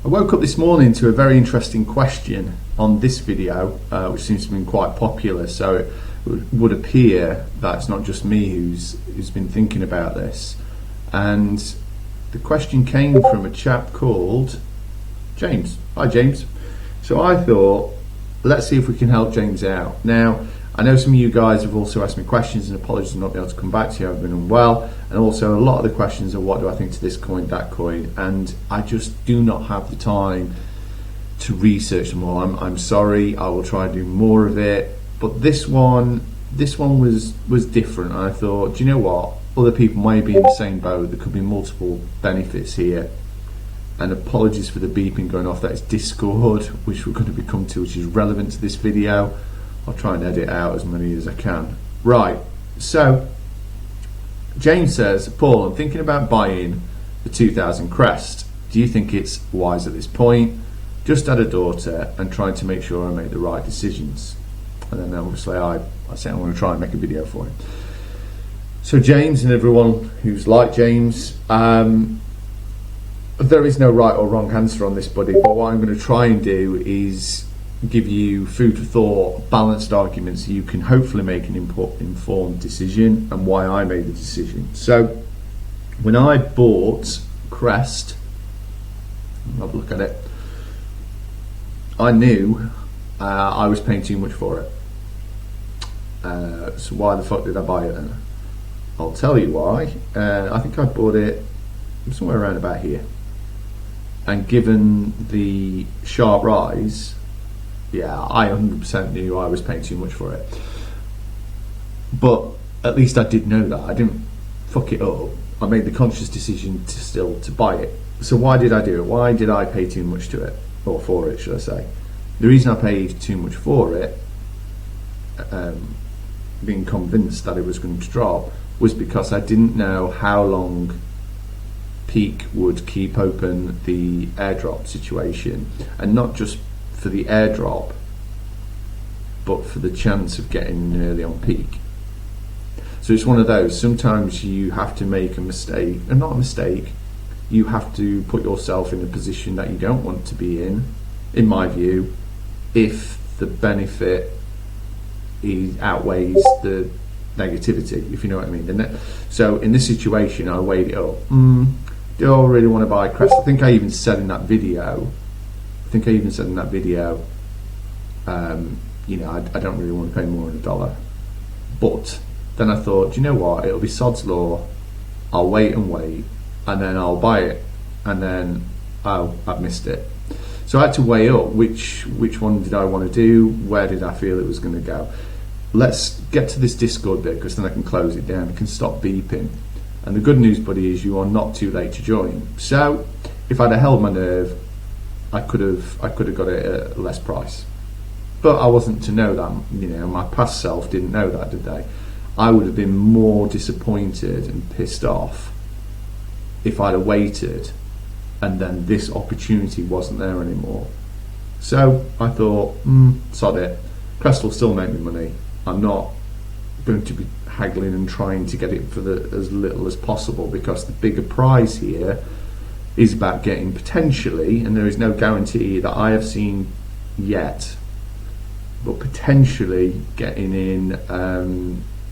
I woke up this morning to a very interesting question on this video, which seems to have been quite popular, so it would appear that it's not just me who's been thinking about this. And the question came from a chap called James. Hi James. So I thought, let's see if we can help James out. Now, I know some of you guys have also asked me questions, and apologies for not being able to come back to you, I've been unwell, and also a lot of the questions are what do I think to this coin, that coin, and I just do not have the time to research them all. I'm sorry, I will try and do more of it, but this one was different. I thought, do you know what, other people may be in the same boat, there could be multiple benefits here. And apologies for the beeping going off, that is Discord, which we're going to come to, which is relevant to this video. I'll try and edit out as many as I can. Right, so James says, Paul, I'm thinking about buying the 2000 Crest. Do you think it's wise at this point? Just had a daughter and trying to make sure I make the right decisions. And then obviously I said I'm going to try and make a video for him. So James and everyone who's like James, there is no right or wrong answer on this, buddy, but what I'm going to try and do is give you food for thought, balanced arguments so you can hopefully make an informed decision, and why I made the decision. So when I bought Crest, have a look at it, I knew I was paying too much for it. So why the fuck did I buy it then? I'll tell you why. I think I bought it somewhere around about here, and given the sharp rise, yeah, I 100% knew I was paying too much for it. But at least I did know that. I didn't fuck it up. I made the conscious decision to buy it. So why did I do it? Why did I pay too much to it? Or for it, should I say. The reason I paid too much for it, being convinced that it was going to drop, was because I didn't know how long Peaq would keep open the airdrop situation, and not just for the airdrop, but for the chance of getting in early on Peaq. So it's one of those, sometimes you have to make a mistake, and not a mistake, you have to put yourself in a position that you don't want to be in my view, if the benefit outweighs the negativity, if you know what I mean. So in this situation, I weighed it up. Do I really want to buy Crest? I think I even said in that video, you know, I don't really want to pay more than $1. But then I thought, do you know what? It'll be sod's law. I'll wait, and then I'll buy it, and then I've missed it. So I had to weigh up which one did I want to do, where did I feel it was going to go. Let's get to this Discord bit, because then I can close it down, I can stop beeping. And the good news, buddy, is you are not too late to join. So if I'd have held my nerve, I could have got it at a less price. But I wasn't to know that, you know, my past self didn't know that, did they? I would have been more disappointed and pissed off if I'd have waited and then this opportunity wasn't there anymore. So I thought, sod it, Crest will still make me money. I'm not going to be haggling and trying to get it for as little as possible, because the bigger prize here is about getting potentially, and there is no guarantee that I have seen yet, but potentially getting in,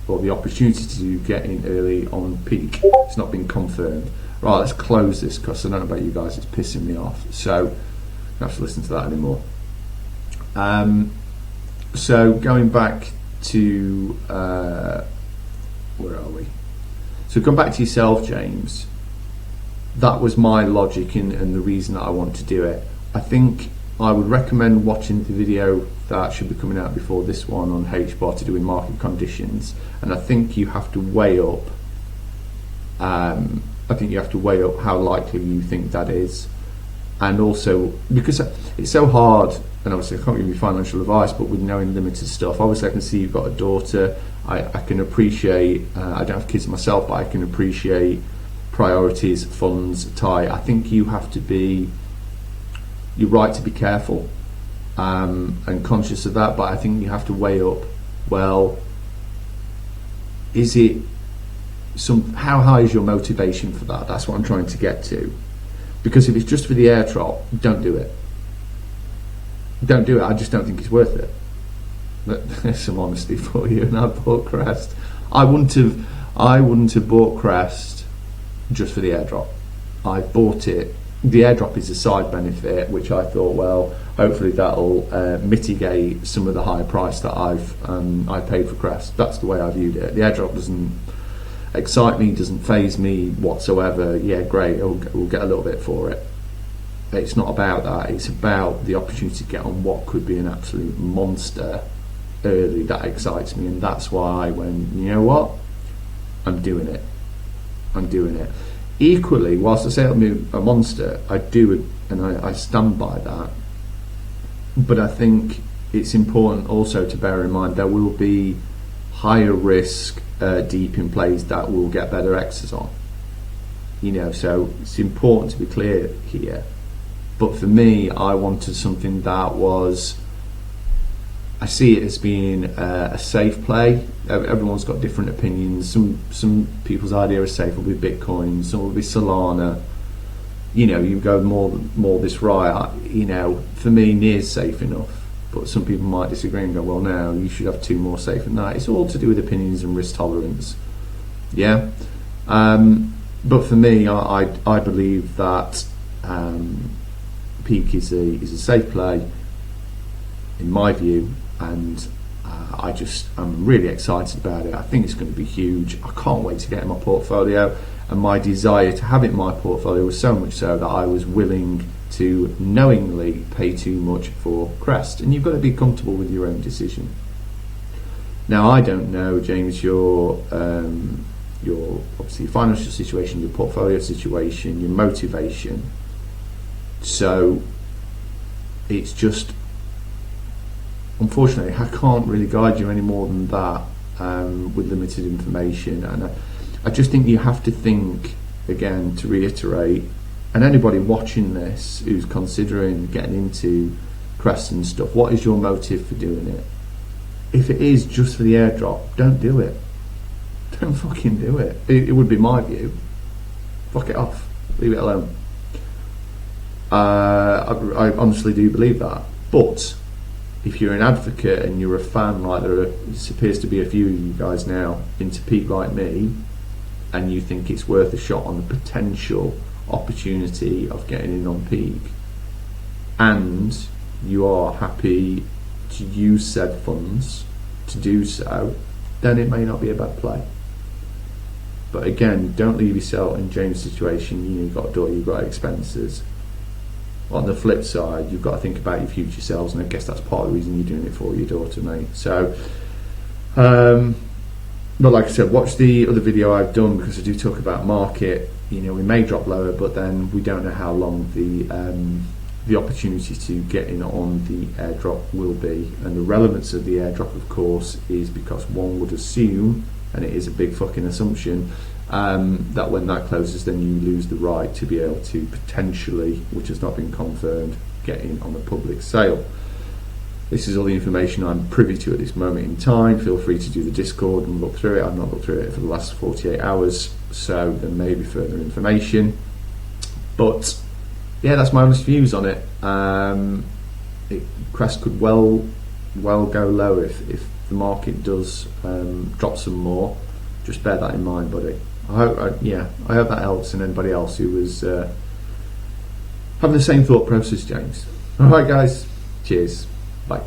or the opportunity to get in early on Peaq. It's not been confirmed. Right, let's close this, because I don't know about you guys, it's pissing me off. So I don't have to listen to that anymore. So going back to, where are we? So come back to yourself, James. That was my logic and the reason that I want to do it. I think I would recommend watching the video that should be coming out before this one on HBAR to do with market conditions, and I think you have to weigh up how likely you think that is, and also because it's so hard, and obviously I can't give you financial advice, but with knowing limited stuff, obviously I can see you've got a daughter. I can appreciate, I don't have kids myself, but I can appreciate priorities, funds, tie. I think you're right to be careful and conscious of that, but I think you have to weigh up, well, is it how high is your motivation for that? That's what I'm trying to get to. Because if it's just for the airdrop, don't do it. Don't do it. I just don't think it's worth it. But there's some honesty for you. And I bought Crest. I wouldn't have bought Crest just for the airdrop. I bought it. The airdrop is a side benefit, which I thought, well, hopefully that'll mitigate some of the higher price that I paid for Crest. That's the way I viewed it. The airdrop doesn't excite me, doesn't faze me whatsoever. Yeah, great, we'll get a little bit for it. It's not about that. It's about the opportunity to get on what could be an absolute monster early. That excites me, and that's why I went, you know what, I'm doing it. Equally, whilst I say it'll be a monster, I do, and I stand by that. But I think it's important also to bear in mind there will be higher risk deep in plays that will get better X's on. So it's important to be clear here. But for me, I wanted something that was, I see it as being a safe play. Everyone's got different opinions. Some people's idea of safe will be Bitcoin, some will be Solana. You go more this right. For me, near's safe enough. But some people might disagree and go, well, no, you should have two more safe than that. It's all to do with opinions and risk tolerance. Yeah. But for me, I believe that Peaq is a safe play, in my view, and I'm really excited about it. I think it's going to be huge. I can't wait to get in my portfolio, and my desire to have it in my portfolio was so much so that I was willing to knowingly pay too much for Crest. And you've got to be comfortable with your own decision. Now, I don't know, James, your obviously financial situation, your portfolio situation, your motivation. So it's just, unfortunately, I can't really guide you any more than that with limited information. And I just think you have to think, again, to reiterate, and anybody watching this who's considering getting into Crest and stuff, what is your motive for doing it? If it is just for the airdrop, don't do it. Don't fucking do it. It would be my view. Fuck it off. Leave it alone. I honestly do believe that. But if you're an advocate and you're a fan, like there appears to be a few of you guys now into Peaq like me, and you think it's worth a shot on the potential opportunity of getting in on Peaq, and you are happy to use said funds to do so, then it may not be a bad play. But again, don't leave yourself in James' situation. You've got a daughter, you've got expenses. On the flip side, you've got to think about your future selves, and I guess that's part of the reason you're doing it for your daughter, mate. So but like I said, watch the other video I've done, because I do talk about market. We may drop lower, but then we don't know how long the opportunity to get in on the airdrop will be. And the relevance of the airdrop, of course, is because one would assume, and it is a big fucking assumption, that when that closes, then you lose the right to be able to potentially, which has not been confirmed, get in on a public sale. This is all the information I'm privy to at this moment in time. Feel free to do the Discord and look through it. I've not looked through it for the last 48 hours, so there may be further information. But yeah, that's my honest views on it. Crest could well go low if the market does drop some more. Just bear that in mind, buddy. I hope that helps, and anybody else who was having the same thought process, James. All right, guys. Cheers. Bye.